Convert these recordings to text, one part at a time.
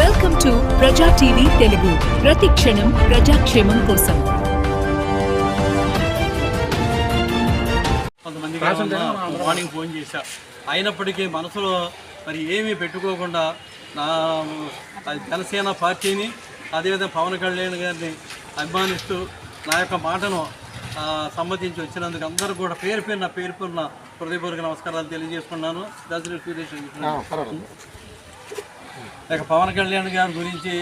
Welcome to ప్రజా TV Telugu. ప్రతి క్షణం ప్రజాక్షేమం కోసం. కొంతమందికి మార్నింగ్ ఫోన్ చేశా, అయినప్పటికీ మనసులో మరి ఏమీ పెట్టుకోకుండా నా జనసేన పార్టీని అదేవిధంగా పవన్ కళ్యాణ్ గారిని అభిమానిస్తూ నా యొక్క మాటను సమ్మతించి వచ్చినందుకు అందరూ కూడా పేరు పేరున హృదయపూర్వక నమస్కారాలు తెలియజేసుకున్నాను. ఇక పవన్ కళ్యాణ్ గారి గురించి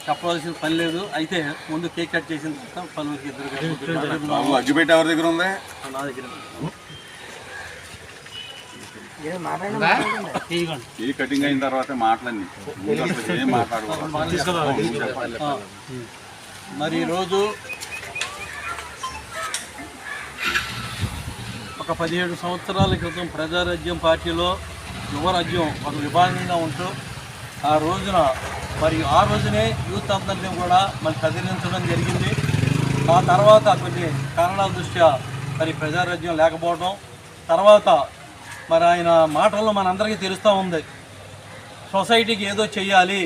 చెప్పవలసిన పని లేదు. అయితే ముందు కేక్ కట్ చేసిన తర్వాత పనులకి అగ్గిపెట్టి ఎవరి దగ్గర ఉంది? నా దగ్గర ఈ కటింగ్ అయిన తర్వాత మాటలన్నీ ఏం మాట్లాడుకోవాలి. మరి ఈరోజు ఒక 17 సంవత్సరాల క్రితం ప్రజారాజ్యం పార్టీలో యువరాజ్యం ఒక విభాగంగా ఉంటూ ఆ రోజునే యూత్ అందరినీ కూడా మరి కదిలించడం జరిగింది. ఆ తర్వాత కొన్ని కారణాల దృష్ట్యా మరి ప్రజారాజ్యం లేకపోవడం, తర్వాత మరి ఆయన మాటల్లో మనందరికీ తెలుస్తూ ఉంది, సొసైటీకి ఏదో చెయ్యాలి,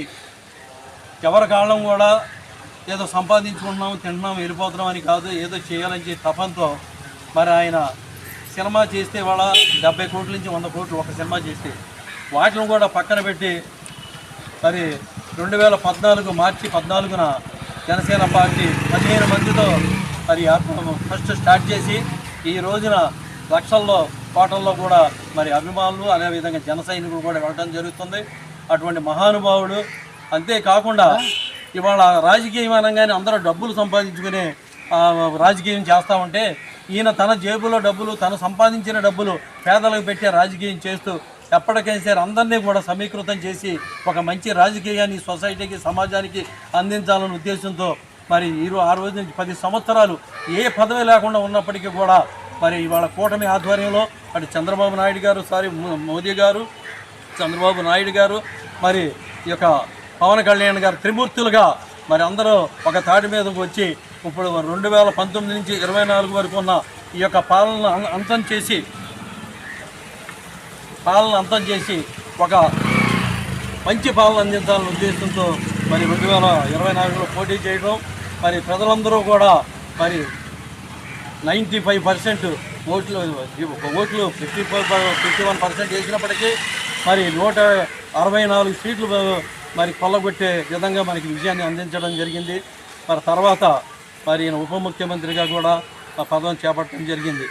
ఎవరి కాలం కూడా ఏదో సంపాదించుకుంటున్నాం, తింటున్నాం, వెళ్ళిపోతున్నాం అని కాదు, ఏదో చేయాలని చెప్పి తపంతో మరి ఆయన సినిమా చేస్తే వాళ్ళ 70 కోట్ల నుంచి 100 కోట్లు ఒక సినిమా చేస్తే వాటిని కూడా పక్కన పెట్టి మరి 2014 మార్చి 14న జనసేన పార్టీ 15 మందితో మరి ఫస్ట్ స్టార్ట్ చేసి ఈ రోజున లక్షల్లో కోటల్లో కూడా మరి అభిమానులు అదేవిధంగా జన సైనికులు కూడా వెళ్ళడం జరుగుతుంది. అటువంటి మహానుభావుడు. అంతేకాకుండా ఇవాళ రాజకీయమానంగానే అందరూ డబ్బులు సంపాదించుకునే రాజకీయం చేస్తామంటే ఈయన తన జేబులో డబ్బులు, తను సంపాదించిన డబ్బులు పేదలకు పెట్టే రాజకీయం చేస్తూ ఎప్పటికైనా సరే అందరినీ కూడా సమీకృతం చేసి ఒక మంచి రాజకీయాన్ని సొసైటీకి, సమాజానికి అందించాలనే ఉద్దేశంతో మరి ఆ రోజు నుంచి 10 సంవత్సరాలు ఏ పదవి లేకుండా ఉన్నప్పటికీ కూడా మరి ఇవాళ కూటమి ఆధ్వర్యంలో అటు చంద్రబాబు నాయుడు గారు, మోదీ గారు, చంద్రబాబు నాయుడు గారు, మరి ఈ యొక్క పవన్ కళ్యాణ్ గారు త్రిమూర్తులుగా మరి అందరూ ఒక తాటి మీదకు వచ్చి ఇప్పుడు 2019 నుంచి 24 వరకు ఉన్న ఈ యొక్క పాలన అంతం చేసి ఒక మంచి పాలన అందించాలనే ఉద్దేశంతో మరి 2024లో పోటీ చేయడం, మరి ప్రజలందరూ కూడా మరి 95% ఓట్లు 51% వేసినప్పటికీ మరి 164 సీట్లు మరి కొల్లగొట్టే విధంగా మనకి విజయాన్ని అందించడం జరిగింది. మరి తర్వాత మరి ఉప ముఖ్యమంత్రిగా కూడా పదవిని చేపట్టడం జరిగింది.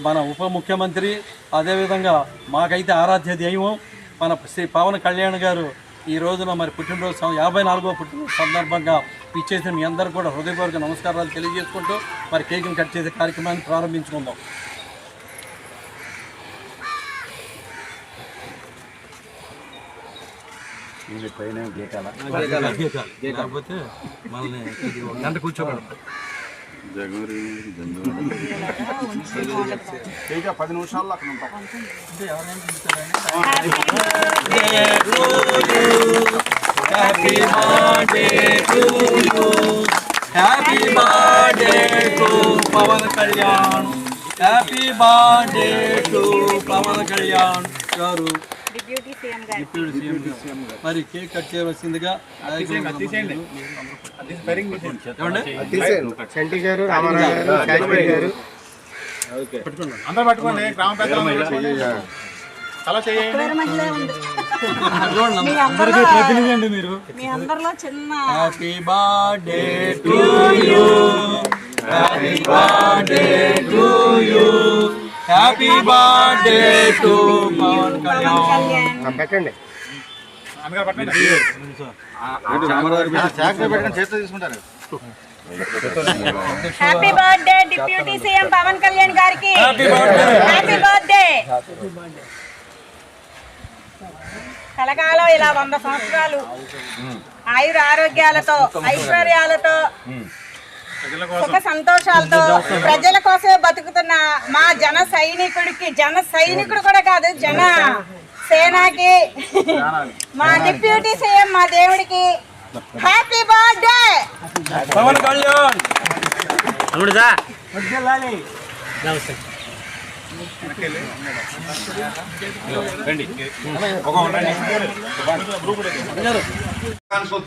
మన ఉప ముఖ్యమంత్రి అదేవిధంగా మాకైతే ఆరాధ్య దైవం మన శ్రీ పవన్ కళ్యాణ్ గారు ఈ రోజున మరి పుట్టినరోజు 54వ పుట్టినరోజు సందర్భంగా ఇచ్చేసిన మీ అందరూ కూడా హృదయపూర్వక నమస్కారాలు తెలియజేసుకుంటూ మరి కేక్ని కట్ చేసే కార్యక్రమాన్ని ప్రారంభించుకుందాం. లేకపోతే మనల్ని గంట కూర్చోబెడతాం. 10 నిమిషాల్లో అక్కడ ఉంటాం. Happy birthday to Pawan Kalyan. Happy birthday to Pawan Kalyan garu, deputy CM గారు. మరి కేక్ కట్ చేయవలసిందిగా అందరూ పట్టుకోండి. గ్రామ పెద్దలు ప్రతినిధి మీరు. Happy birthday to you, happy birthday to you, happy birthday to Pawan Kalyan. పెట్టండి. చేతితో తీసుకుంటారు. Happy birthday deputy CM Pawan Kalyan గారికి. Happy birthday. కలకాలం ఇలా 100 సంవత్సరాలు ఆయుర ఆరోగ్యాలతో, ఐశ్వర్యాలతో, సుఖ సంతోషాలతో ప్రజల కోసమే బతుకుతున్న మా జన సైనికుడు కూడా కాదు, జన సేనాకి, మా డిప్యూటీ సీఎం, మా దేవుడికి హ్యాపీ బర్త్డే పవన్ కళ్యాణ్.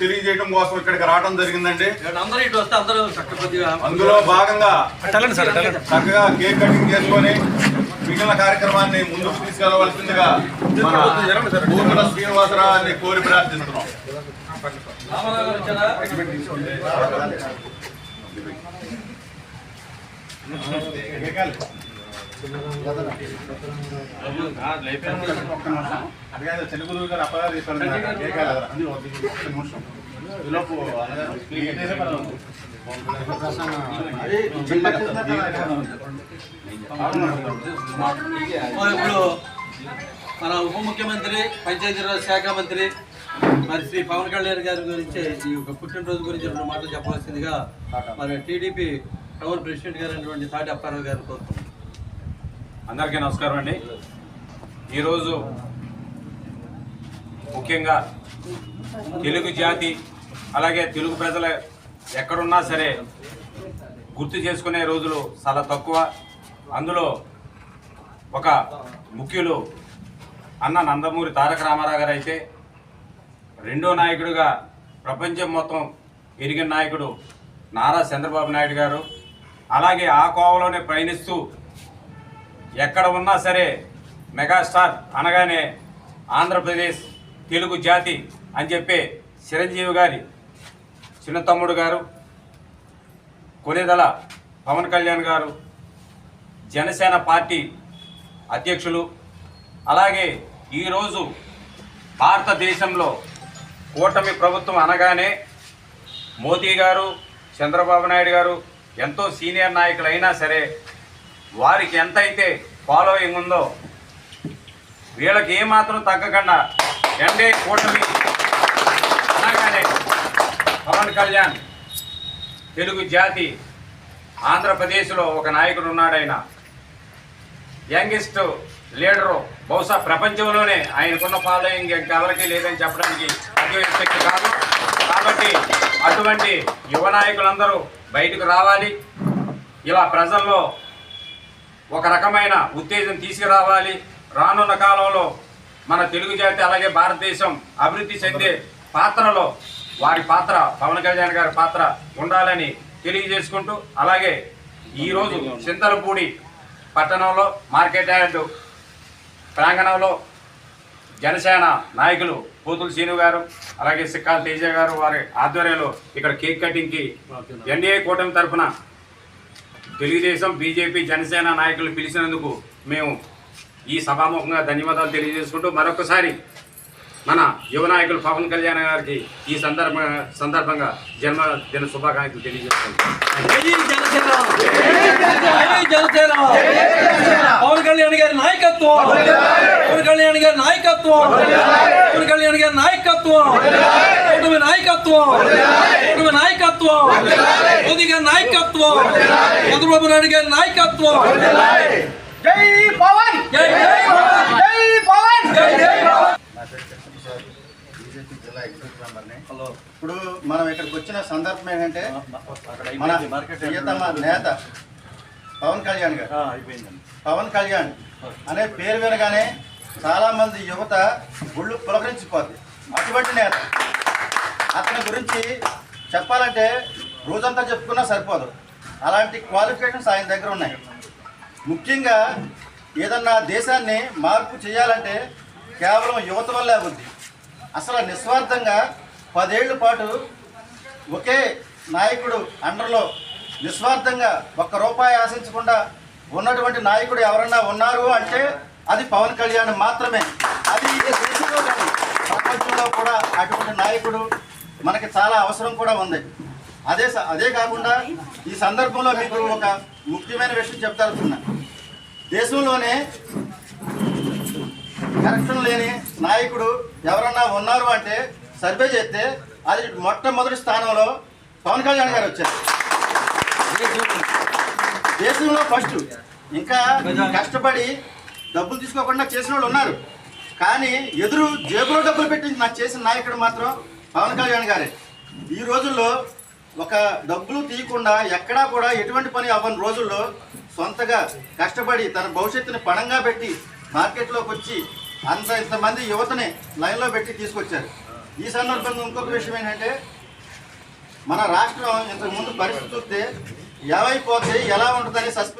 తెలియజేయడం కోసం ఇక్కడికి రావడం జరిగిందండి. అందరూ ఇటు వస్తే అందరూ చక్కగా అందులో భాగంగా చక్కగా కేక్ కటింగ్ చేసుకొని మిగిలిన కార్యక్రమాన్ని ముందుకు తీసుకెళ్లవలసిందిగా మన భూముల శ్రీనివాసరావుని కోరి ప్రార్థిస్తున్నాం. తెలుగు గారు అప్పగారు ఇప్పుడు మన ఉప ముఖ్యమంత్రి పంచాయతీరాజ్ శాఖ మంత్రి మరి శ్రీ పవన్ కళ్యాణ్ గారి గురించి ఈ యొక్క పుట్టినరోజు గురించి 2 మాటలు చెప్పవలసిందిగా మరి టీడీపీ టౌన్ ప్రెసిడెంట్ గారు అయినటువంటి తాటి అప్పారావు గారు కోరుతున్నాం. అందరికీ నమస్కారం అండి. ఈరోజు ముఖ్యంగా తెలుగు జాతి అలాగే తెలుగు ప్రజల ఎక్కడున్నా సరే గుర్తు చేసుకునే రోజులు చాలా తక్కువ. అందులో ఒక ముఖ్యులు అన్న నందమూరి తారక రామారావు గారు అయితే, రెండో నాయకుడిగా ప్రపంచం మొత్తం ఎరిగిన నాయకుడు నారా చంద్రబాబు నాయుడు గారు. అలాగే ఆ కోవలోనే పయనిస్తూ ఎక్కడ ఉన్నా సరే మెగాస్టార్ అనగానే ఆంధ్రప్రదేశ్ తెలుగు జాతి అని చెప్పే చిరంజీవి గారి చిన్న తమ్ముడు గారు కొనిదల పవన్ కళ్యాణ్ గారు జనసేన పార్టీ అధ్యక్షులు. అలాగే ఈరోజు భారతదేశంలో కూటమి ప్రభుత్వం అనగానే మోదీ గారు, చంద్రబాబు నాయుడు గారు ఎంతో సీనియర్ నాయకులు అయినా సరే వారికి ఎంతైతే ఫాలోయింగ్ ఉందో వీళ్ళకి ఏమాత్రం తగ్గకుండా ఎన్డీఏ కూటమి అనగానే పవన్ కళ్యాణ్ తెలుగు జాతి ఆంధ్రప్రదేశ్లో ఒక నాయకుడు ఉన్నాడు. ఆయన యంగెస్ట్ లీడరు. బహుశా ప్రపంచంలోనే ఆయనకున్న ఫాలోయింగ్ ఇంకెవరికి లేదని చెప్పడానికి అతిశక్తి కాదు. కాబట్టి అటువంటి యువ నాయకులందరూ బయటకు రావాలి. ఇలా ప్రజల్లో ఒక రకమైన ఉత్తేజం తీసుకురావాలి. రానున్న కాలంలో మన తెలుగు జాతి అలాగే భారతదేశం అభివృద్ధి చెందే పాత్రలో వారి పాత్ర, పవన్ కళ్యాణ్ గారి పాత్ర ఉండాలని తెలియజేసుకుంటూ, అలాగే ఈరోజు చింతలపూడి పట్టణంలో మార్కెట్ యార్డు ప్రాంగణంలో జనసేన నాయకులు పోతుల శ్రీను గారు అలాగే సిక్కాల తేజ గారు వారి ఆధ్వర్యంలో ఇక్కడ కేక్ కటింగ్కి ఎన్డీఏ కూటమి తరఫున తెలుగుదేశం, బీజేపీ, జనసేన నాయకులు పిలిచినందుకు మేము ఈ సభాముఖంగా ధన్యవాదాలు తెలియజేసుకుంటూ మరొకసారి మన యువ నాయకులు పవన్ కళ్యాణ్ గారికి ఈ సందర్భంగా జన్మదిన శుభాకాంక్షలు తెలియజేస్తున్నాం. పవన్ కళ్యాణ్ గారి నాయకత్వం, పవన్ కళ్యాణ్ గారి నాయకత్వం, పవన్ కళ్యాణ్ గారి నాయకత్వం, కుటుంబ నాయకత్వం, కుటుంబ నాయకత్వం, మోదీ గారి నాయకత్వం, చంద్రబాబు నాయుడు గారి నాయకత్వం. జై పవన్, జై పవన్, జై పవన్, జై పవన్. బీజేపీ జిల్లా ఎగ్జిక్యూటివ్ మెంబర్ని. ఇప్పుడు మనం ఇక్కడికి వచ్చిన సందర్భం ఏంటంటే మన ప్రియతమ నేత పవన్ కళ్యాణ్ గారు. పవన్ కళ్యాణ్ అనే పేరు వినగానే చాలా మంది యువత గుళ్ళు పులకరించిపోద్ది. అటువంటి నేత. అతని గురించి చెప్పాలంటే రోజంతా చెప్పుకున్నా సరిపోదు. అలాంటి క్వాలిఫికేషన్స్ ఆయన దగ్గర ఉన్నాయి. ముఖ్యంగా ఏదన్నా దేశాన్ని మార్పు చేయాలంటే కేవలం యువత వల్లే అవుద్ది. అసలు నిస్వార్థంగా 10 ఏళ్ల పాటు ఒకే నాయకుడు అండర్లో నిస్వార్థంగా ₹1 ఆశించకుండా ఉన్నటువంటి నాయకుడు ఎవరన్నా ఉన్నారు అంటే అది పవన్ కళ్యాణ్ మాత్రమే. అది దేశంలో కానీ ప్రపంచంలో కూడా అటువంటి నాయకుడు మనకి చాలా అవసరం కూడా ఉంది. అదే కాకుండా ఈ సందర్భంలో మీకు ఒక ముఖ్యమైన విషయం చెప్తారుతున్నా. దేశంలోనే కరప్షన్ లేని నాయకుడు ఎవరన్నా ఉన్నారు అంటే సర్వే చేస్తే అది మొట్టమొదటి స్థానంలో పవన్ కళ్యాణ్ గారు వచ్చారు. దేశంలో ఫస్ట్. ఇంకా కష్టపడి డబ్బులు తీసుకోకుండా చేసిన వాళ్ళు ఉన్నారు. కానీ ఎదురు జేబులో డబ్బులు పెట్టి నాకు చేసిన నాయకుడు మాత్రం పవన్ కళ్యాణ్ గారే. ఈ రోజుల్లో ఒక డబ్బులు తీయకుండా ఎక్కడా కూడా ఎటువంటి పని అవ్వని రోజుల్లో సొంతగా కష్టపడి తన భవిష్యత్తుని పణంగా పెట్టి మార్కెట్లోకి వచ్చి ఇంతమంది యువతని లైన్లో పెట్టి తీసుకొచ్చారు. ఈ సందర్భంగా ఇంకొక విషయం ఏంటంటే మన రాష్ట్రం ఇంతకుముందు పరిస్థితి చూస్తే ఏమైపోతే ఎలా ఉంటుందని సస్పెన్స్